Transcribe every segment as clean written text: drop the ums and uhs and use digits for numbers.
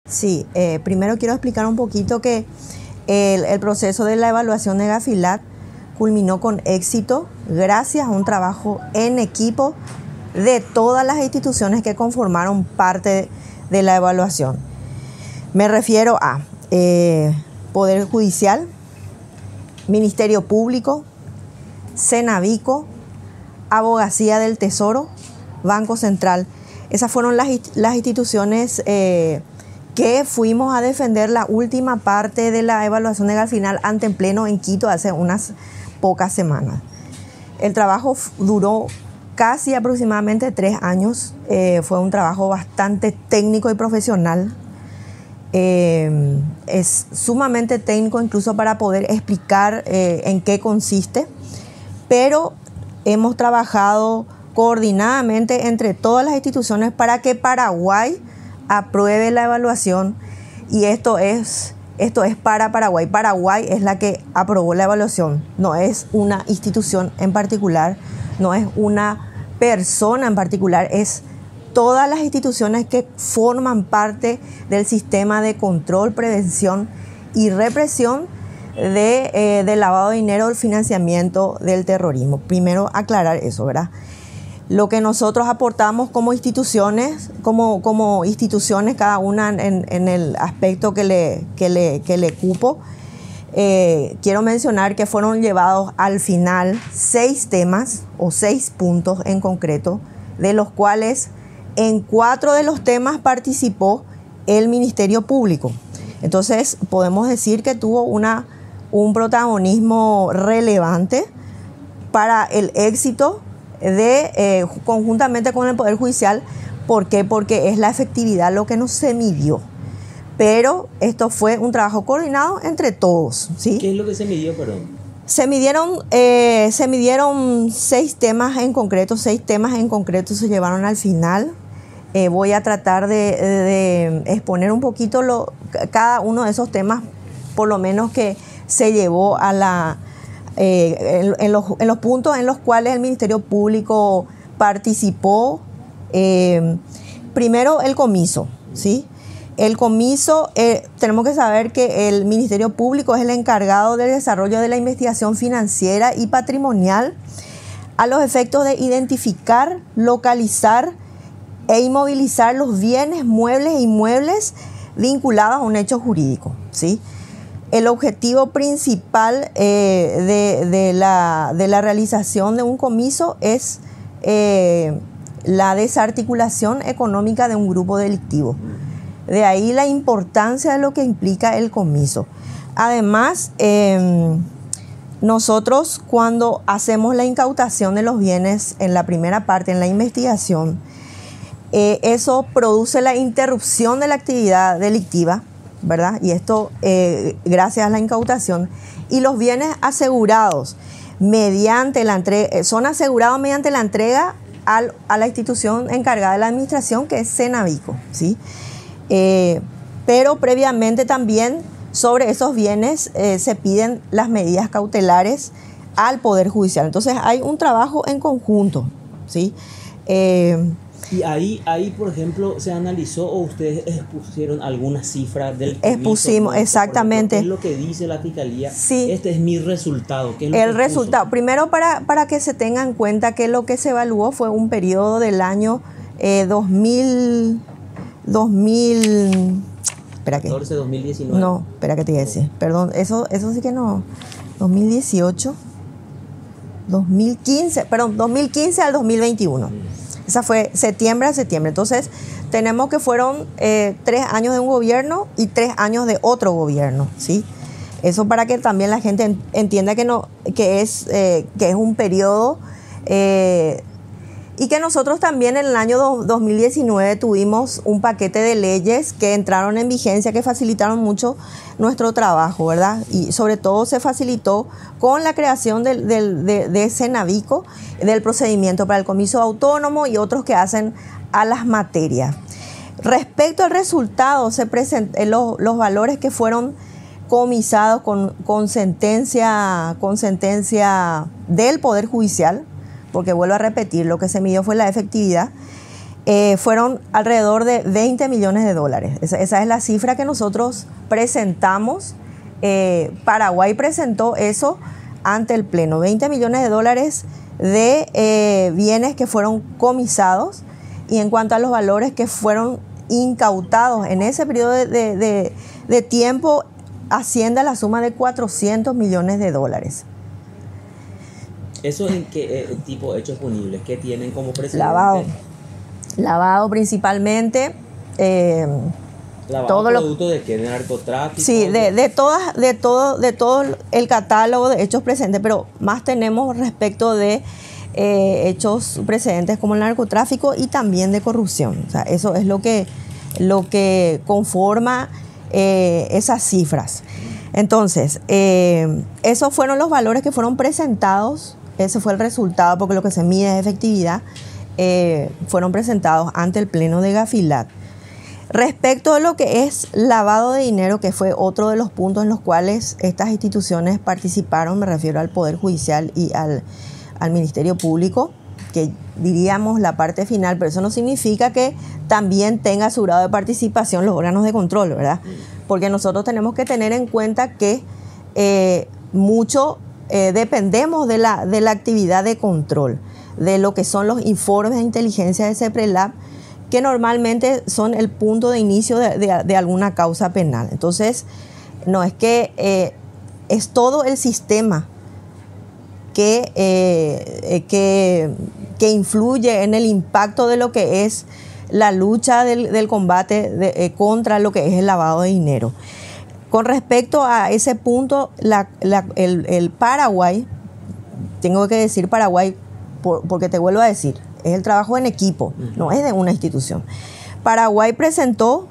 Sí, primero quiero explicar un poquito que el proceso de la evaluación de Gafilat culminó con éxito gracias a un trabajo en equipo de todas las instituciones que conformaron parte de la evaluación. Me refiero a Poder Judicial, Ministerio Público, Cenavico, Abogacía del Tesoro, Banco Central. Esas fueron las instituciones que fuimos a defender la última parte de la evaluación legal final ante en pleno en Quito hace unas pocas semanas. El trabajo duró casi aproximadamente 3 años. Fue un trabajo bastante técnico y profesional. Es sumamente técnico incluso para poder explicar en qué consiste, pero hemos trabajado coordinadamente entre todas las instituciones para que Paraguay apruebe la evaluación, y esto es para Paraguay. Paraguay es la que aprobó la evaluación, no es una institución en particular, no es una persona en particular, es todas las instituciones que forman parte del sistema de control, prevención y represión del lavado de dinero, el financiamiento del terrorismo. Primero aclarar eso, ¿verdad? Lo que nosotros aportamos como instituciones, como instituciones, cada una en el aspecto que le cupo, quiero mencionar que fueron llevados al final 6 temas o 6 puntos en concreto, de los cuales en 4 de los temas participó el Ministerio Público. Entonces podemos decir que tuvo un protagonismo relevante para el éxito conjuntamente con el Poder Judicial. ¿Por qué? Porque es la efectividad lo que no se midió. Pero esto fue un trabajo coordinado entre todos, ¿sí? ¿Qué es lo que se midió, perdón? Se midieron 6 temas en concreto. 6 temas en concreto se llevaron al final. Voy a tratar de exponer un poquito cada uno de esos temas, por lo menos que se llevó a en los puntos en los cuales el Ministerio Público participó. Primero, el comiso, ¿sí? El comiso, tenemos que saber que el Ministerio Público es el encargado del desarrollo de la investigación financiera y patrimonial a los efectos de identificar, localizar e inmovilizar los bienes muebles e inmuebles vinculados a un hecho jurídico, ¿sí? El objetivo principal de la realización de un comiso es la desarticulación económica de un grupo delictivo. De ahí la importancia de lo que implica el comiso. Además, nosotros cuando hacemos la incautación de los bienes en la primera parte, en la investigación, eso produce la interrupción de la actividad delictiva, ¿verdad? Y esto gracias a la incautación. Y los bienes asegurados mediante la entrega, son asegurados mediante la entrega a la institución encargada de la administración, que es Cenavico, ¿sí? Pero previamente también sobre esos bienes se piden las medidas cautelares al Poder Judicial. Entonces hay un trabajo en conjunto, ¿sí? Y ahí, por ejemplo, ¿se analizó o ustedes expusieron alguna cifra del comiso? Expusimos, exactamente. ¿Qué es lo que dice la Fiscalía? Sí. Este es mi resultado. ¿Qué es lo el que resultado, puso? primero para que se tenga en cuenta que lo que se evaluó fue un periodo del año 2000, espera que 14, 2019. no, espera que te iba a decir, perdón, eso sí que no, 2018, 2015 al 2021. Esa fue septiembre a septiembre. Entonces tenemos que fueron 3 años de un gobierno y 3 años de otro gobierno, ¿sí? Eso para que también la gente entienda que es un periodo, y que nosotros también en el año 2019 tuvimos un paquete de leyes que entraron en vigencia, que facilitaron mucho nuestro trabajo, ¿verdad? Y sobre todo se facilitó con la creación de Cenavico, del procedimiento para el comiso autónomo y otros que hacen a las materias. Respecto al resultado, se presentan los valores que fueron comisados con sentencia del Poder Judicial, porque vuelvo a repetir, lo que se midió fue la efectividad. fueron alrededor de 20 millones de dólares. Esa es la cifra que nosotros presentamos. Paraguay presentó eso ante el Pleno, 20 millones de dólares de bienes que fueron comisados, y en cuanto a los valores que fueron incautados en ese periodo de tiempo, asciende a la suma de 400 millones de dólares. ¿Eso en qué tipo de hechos punibles? ¿Qué tienen como precedente? Lavado principalmente. ¿Lavado todo producto de qué? ¿De narcotráfico? Sí, de todo el catálogo de hechos precedentes, pero más tenemos respecto de hechos precedentes como el narcotráfico y también de corrupción. O sea, eso es lo que conforma esas cifras. Entonces, esos fueron los valores que fueron presentados. Ese fue el resultado, porque lo que se mide es efectividad. Fueron presentados ante el Pleno de Gafilat. Respecto a lo que es lavado de dinero, que fue otro de los puntos en los cuales estas instituciones participaron, me refiero al Poder Judicial y al Ministerio Público, que diríamos la parte final, pero eso no significa que también tenga su grado de participación los órganos de control, ¿verdad? Porque nosotros tenemos que tener en cuenta que mucho dependemos de la actividad de control, de lo que son los informes de inteligencia de CEPRELAB, que normalmente son el punto de inicio de alguna causa penal. Entonces, no es que es todo el sistema que influye en el impacto de lo que es la lucha del combate contra lo que es el lavado de dinero. Con respecto a ese punto, el Paraguay, tengo que decir Paraguay porque te vuelvo a decir, es el trabajo en equipo, no es de una institución. Paraguay presentó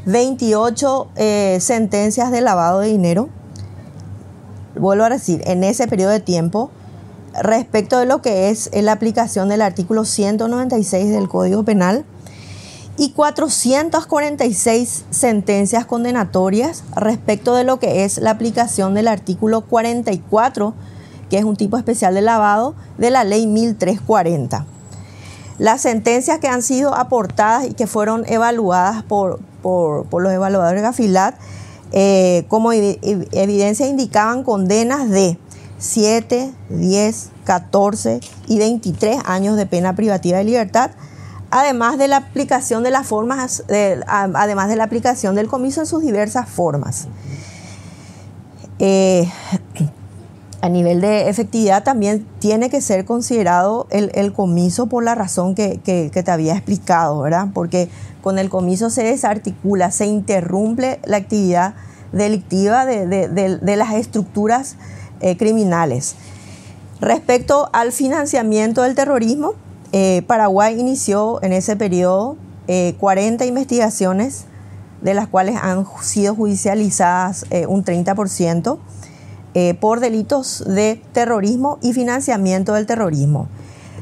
28 sentencias de lavado de dinero, vuelvo a decir, en ese periodo de tiempo, respecto de lo que es la aplicación del artículo 196 del Código Penal, y 446 sentencias condenatorias respecto de lo que es la aplicación del artículo 44, que es un tipo especial de lavado, de la ley 1340. Las sentencias que han sido aportadas y que fueron evaluadas por los evaluadores de Gafilat, como evidencia indicaban condenas de 7, 10, 14 y 23 años de pena privativa de libertad, además de la aplicación de las formas, además de la aplicación del comiso en sus diversas formas. A nivel de efectividad también tiene que ser considerado el comiso por la razón que te había explicado, ¿verdad? Porque con el comiso se desarticula, se interrumpe la actividad delictiva de las estructuras criminales. Respecto al financiamiento del terrorismo, Paraguay inició en ese periodo 40 investigaciones, de las cuales han sido judicializadas un 30%. Por delitos de terrorismo y financiamiento del terrorismo.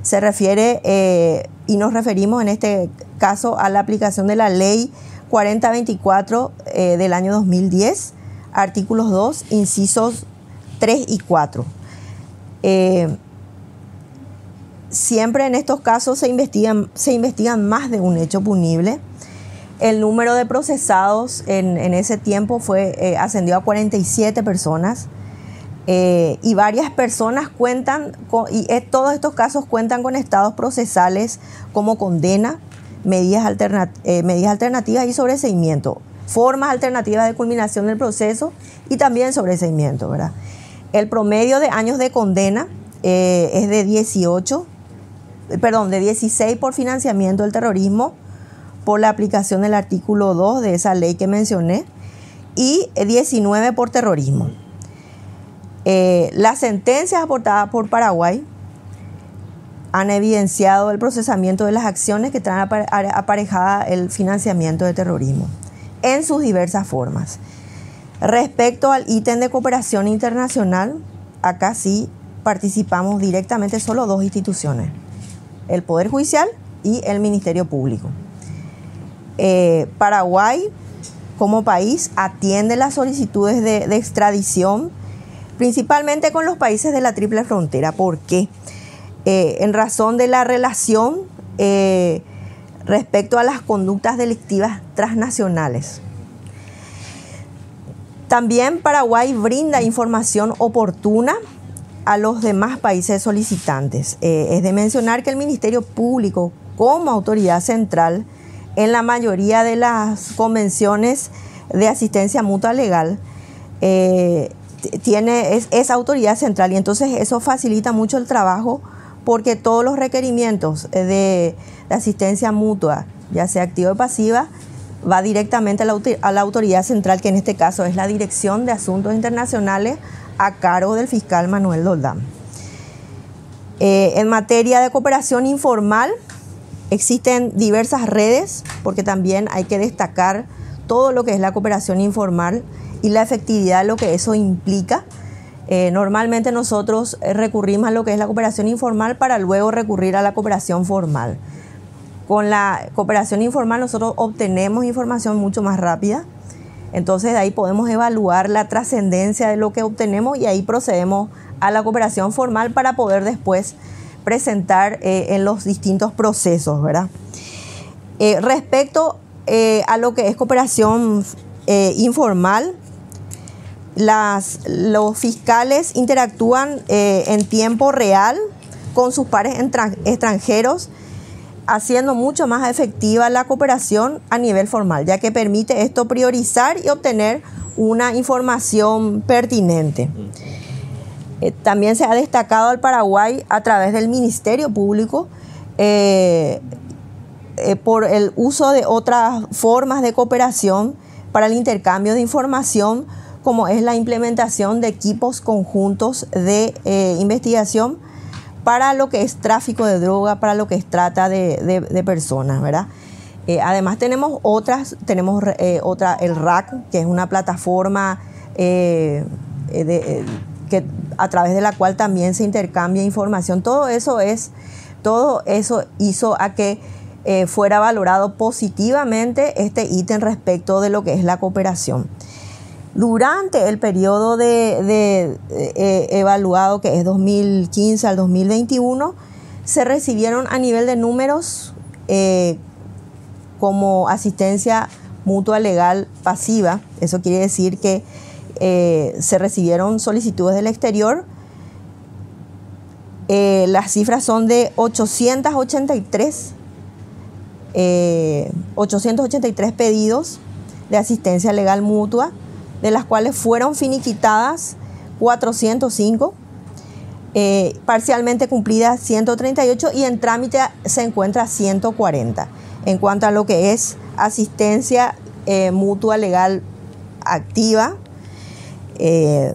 Se refiere, y nos referimos en este caso a la aplicación de la ley 4024 del año 2010, artículos 2, incisos 3 y 4. Siempre en estos casos se investigan más de un hecho punible. El número de procesados en ese tiempo ascendió a 47 personas. Y varias personas cuentan todos estos casos cuentan con estados procesales como condena, medidas alternativas y sobreseimiento, formas alternativas de culminación del proceso y también sobreseimiento, ¿verdad? El promedio de años de condena es de 16 por financiamiento del terrorismo, por la aplicación del artículo 2 de esa ley que mencioné, y 19 por terrorismo. Las sentencias aportadas por Paraguay han evidenciado el procesamiento de las acciones que traen aparejada el financiamiento de terrorismo en sus diversas formas. Respecto al ítem de cooperación internacional, acá sí participamos directamente solo dos instituciones, el Poder Judicial y el Ministerio Público. Paraguay, como país, atiende las solicitudes de extradición principalmente con los países de la triple frontera. ¿Por qué? En razón de la relación respecto a las conductas delictivas transnacionales. También Paraguay brinda información oportuna a los demás países solicitantes. Es de mencionar que el Ministerio Público, como autoridad central, en la mayoría de las convenciones de asistencia mutua legal, es autoridad central, y entonces eso facilita mucho el trabajo, porque todos los requerimientos de asistencia mutua, ya sea activa o pasiva, va directamente a la autoridad central, que en este caso es la Dirección de Asuntos Internacionales, a cargo del fiscal Manuel Doldán. En materia de cooperación informal, existen diversas redes, porque también hay que destacar todo lo que es la cooperación informal y la efectividad de lo que eso implica. Normalmente nosotros recurrimos a lo que es la cooperación informal para luego recurrir a la cooperación formal. Con la cooperación informal nosotros obtenemos información mucho más rápida, entonces de ahí podemos evaluar la trascendencia de lo que obtenemos y ahí procedemos a la cooperación formal para poder después presentar en los distintos procesos, ¿verdad? Respecto a lo que es cooperación informal, los fiscales interactúan en tiempo real con sus pares extranjeros, haciendo mucho más efectiva la cooperación a nivel formal, ya que permite esto priorizar y obtener una información pertinente. También se ha destacado al Paraguay a través del Ministerio Público por el uso de otras formas de cooperación para el intercambio de información, como es la implementación de equipos conjuntos de investigación para lo que es tráfico de droga, para lo que es trata de personas, ¿verdad? Además tenemos el RAC, que es una plataforma a través de la cual también se intercambia información. Todo eso hizo a que fuera valorado positivamente este ítem respecto de lo que es la cooperación. Durante el periodo evaluado, que es 2015 al 2021, se recibieron a nivel de números como asistencia mutua legal pasiva. Eso quiere decir que se recibieron solicitudes del exterior. Las cifras son de 883 pedidos de asistencia legal mutua, de las cuales fueron finiquitadas 405, parcialmente cumplidas 138 y en trámite se encuentra 140. En cuanto a lo que es asistencia mutua legal activa,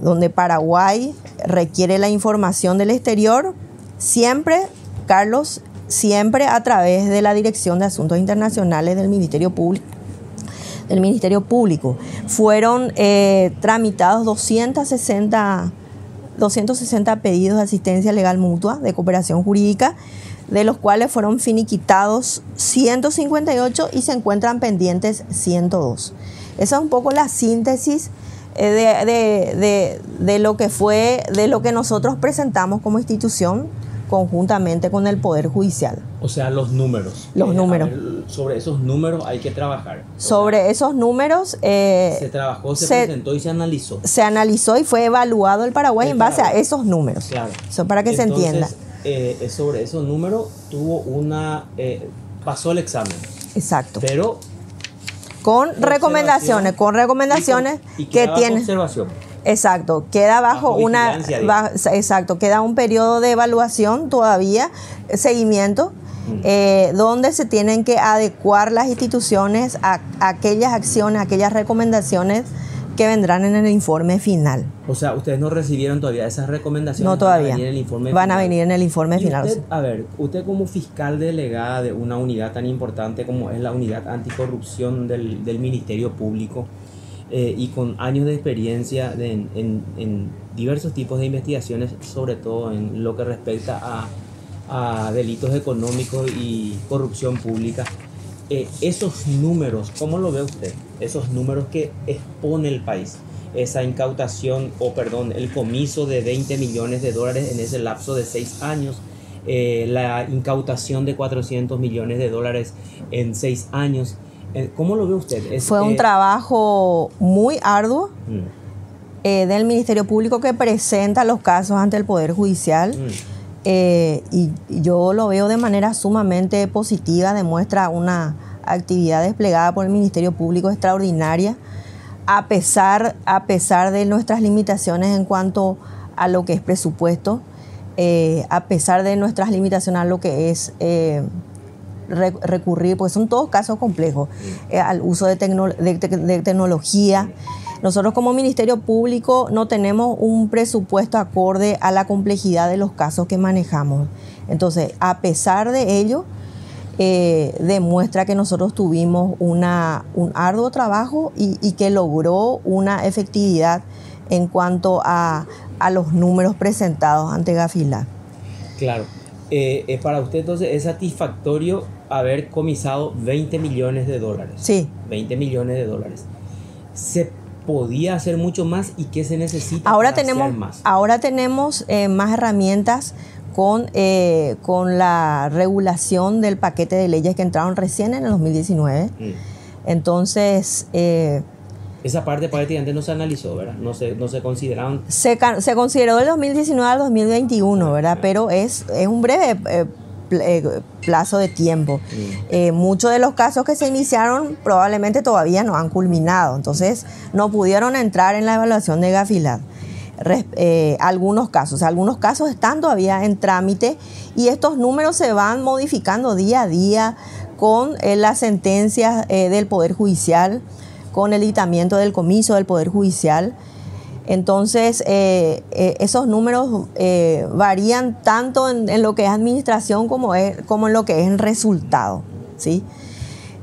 donde Paraguay requiere la información del exterior, siempre, Carlos, siempre a través de la Dirección de Asuntos Internacionales del Ministerio Público. Fueron tramitados 260 pedidos de asistencia legal mutua de cooperación jurídica, de los cuales fueron finiquitados 158 y se encuentran pendientes 102. Esa es un poco la síntesis de lo que nosotros presentamos como institución conjuntamente con el Poder Judicial. O sea, los números. Sobre esos números hay que trabajar. Esos números se trabajó, se presentó y se analizó. Se analizó y fue evaluado el Paraguay en base a esos números. Claro. Eso para que se entienda. Sobre esos números pasó el examen. Exacto. Pero con recomendaciones que tienen observación. Exacto, queda bajo queda un periodo de evaluación todavía, seguimiento, donde se tienen que adecuar las instituciones a aquellas acciones, aquellas recomendaciones que vendrán en el informe final. O sea, ustedes no recibieron todavía esas recomendaciones. No, todavía. Van a venir en el informe final. Usted como fiscal delegada de una unidad tan importante como es la unidad anticorrupción del Ministerio Público, y con años de experiencia en diversos tipos de investigaciones, sobre todo en lo que respecta a delitos económicos y corrupción pública, esos números, ¿cómo lo ve usted? Esos números que expone el país, esa incautación, el comiso de 20 millones de dólares en ese lapso de 6 años, la incautación de 400 millones de dólares en 6 años. ¿Cómo lo ve usted? Fue un trabajo muy arduo del Ministerio Público que presenta los casos ante el Poder Judicial. Y yo lo veo de manera sumamente positiva, demuestra una actividad desplegada por el Ministerio Público extraordinaria, a pesar de nuestras limitaciones en cuanto a lo que es presupuesto, a pesar de nuestras limitaciones a lo que es recurrir, porque son todos casos complejos, al uso de tecnología. Nosotros como Ministerio Público no tenemos un presupuesto acorde a la complejidad de los casos que manejamos. Entonces, a pesar de ello, demuestra que nosotros tuvimos un arduo trabajo y que logró una efectividad en cuanto a los números presentados ante Gafilar. Claro. Para usted entonces es satisfactorio haber comisado 20 millones de dólares. Sí. 20 millones de dólares. ¿Se podía hacer mucho más y qué se necesita para hacer más? Ahora tenemos más herramientas con la regulación del paquete de leyes que entraron recién en el 2019. Entonces... esa parte prácticamente no se analizó, ¿verdad? No se consideraron... Se consideró del 2019 al 2021, ¿verdad? Pero es un breve plazo de tiempo. Muchos de los casos que se iniciaron probablemente todavía no han culminado, entonces no pudieron entrar en la evaluación de Gafilar. Algunos casos están todavía en trámite y estos números se van modificando día a día con las sentencias del Poder Judicial, con el dictamento del comiso del Poder Judicial. Entonces, esos números varían tanto en lo que es administración como en lo que es el resultado, ¿sí?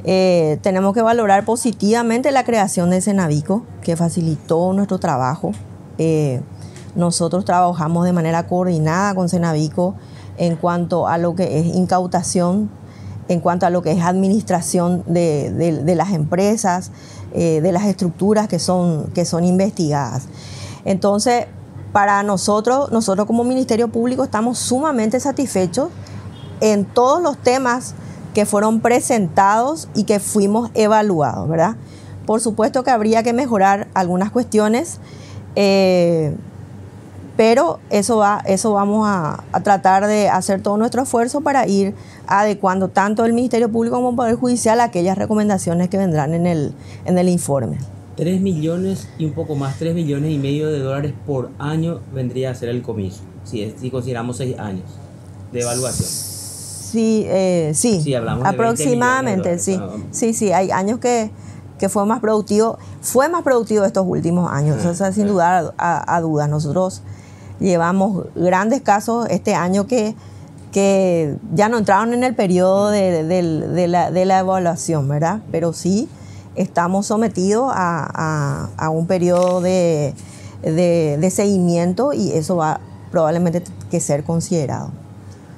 Tenemos que valorar positivamente la creación de Cenavico, que facilitó nuestro trabajo. Nosotros trabajamos de manera coordinada con Cenavico en cuanto a lo que es incautación, en cuanto a lo que es administración de las empresas, de las estructuras que son investigadas. Entonces, para nosotros como Ministerio Público estamos sumamente satisfechos en todos los temas que fueron presentados y que fuimos evaluados, ¿verdad? Por supuesto que habría que mejorar algunas cuestiones, pero eso vamos a tratar de hacer todo nuestro esfuerzo para ir adecuando tanto el Ministerio Público como el Poder Judicial a aquellas recomendaciones que vendrán en el informe. 3 millones y un poco más, 3 millones y medio de dólares por año vendría a ser el comiso, si consideramos 6 años de evaluación. Sí, sí, hablamos aproximadamente, de sí, hay años que fue más productivo estos últimos años, o sea, sin duda a dudas. Nosotros llevamos grandes casos este año que ya no entraron en el periodo de la evaluación, ¿verdad? Pero sí estamos sometidos a un periodo de seguimiento y eso va probablemente que ser considerado.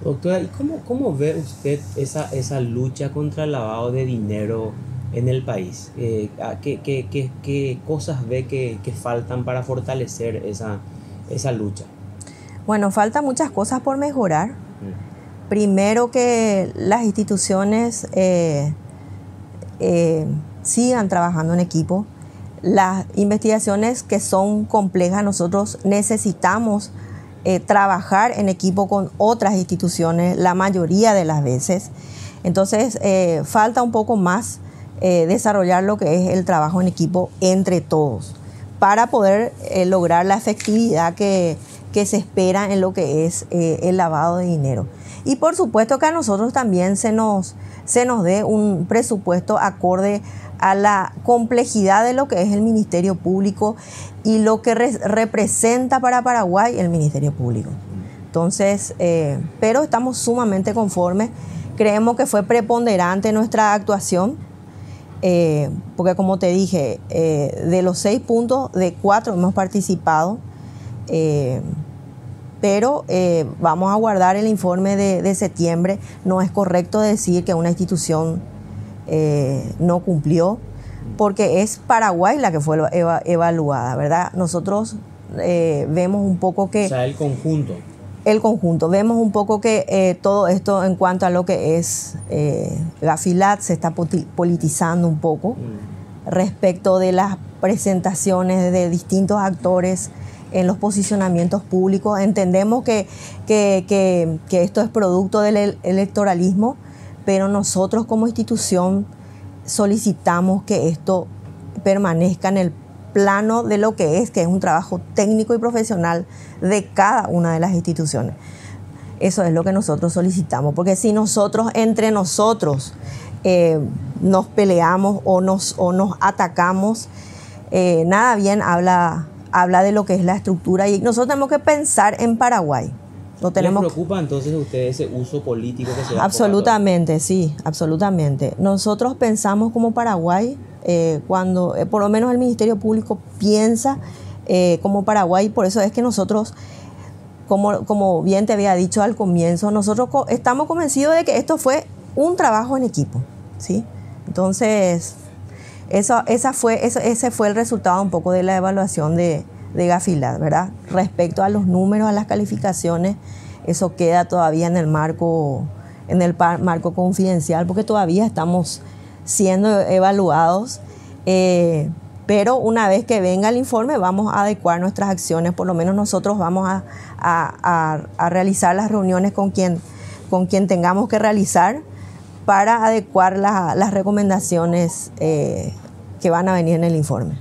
Doctora, ¿y cómo ve usted esa lucha contra el lavado de dinero en el país? ¿Qué cosas ve que faltan para fortalecer esa lucha? Bueno, faltan muchas cosas por mejorar. Primero, que las instituciones sigan trabajando en equipo. Las investigaciones que son complejas, nosotros necesitamos trabajar en equipo con otras instituciones la mayoría de las veces. Entonces, falta un poco más desarrollar lo que es el trabajo en equipo entre todos para poder lograr la efectividad que se espera en lo que es el lavado de dinero. Y por supuesto que a nosotros también se nos dé un presupuesto acorde a la complejidad de lo que es el Ministerio Público y lo que representa para Paraguay el Ministerio Público. Entonces, pero estamos sumamente conformes. Creemos que fue preponderante nuestra actuación, porque como te dije, de los 6 puntos, de 4 hemos participado. Pero vamos a guardar el informe de septiembre. No es correcto decir que una institución no cumplió, porque es Paraguay la que fue evaluada, ¿verdad? Nosotros vemos un poco que... O sea, el conjunto. el conjunto. Vemos un poco que todo esto en cuanto a lo que es Gafilat se está politizando un poco respecto de las presentaciones de distintos actores en los posicionamientos públicos. Entendemos que esto es producto del electoralismo, pero nosotros como institución solicitamos que esto permanezca en el plano de lo que es un trabajo técnico y profesional de cada una de las instituciones. Eso es lo que nosotros solicitamos, porque si nosotros entre nosotros nos peleamos o nos atacamos, nada bien habla de lo que es la estructura, y nosotros tenemos que pensar en Paraguay. ¿Les preocupa entonces a ustedes ese uso político que se da? Absolutamente, sí, absolutamente. Nosotros pensamos como Paraguay, cuando por lo menos el Ministerio Público piensa como Paraguay, por eso es que nosotros, como bien te había dicho al comienzo, nosotros estamos convencidos de que esto fue un trabajo en equipo, ¿sí? Entonces, ese fue el resultado un poco de la evaluación de Gafilat, ¿verdad? Respecto a los números, a las calificaciones, eso queda todavía en el marco confidencial, porque todavía estamos siendo evaluados, pero una vez que venga el informe vamos a adecuar nuestras acciones. Por lo menos nosotros vamos a realizar las reuniones con quien tengamos que realizar para adecuar las recomendaciones que van a venir en el informe.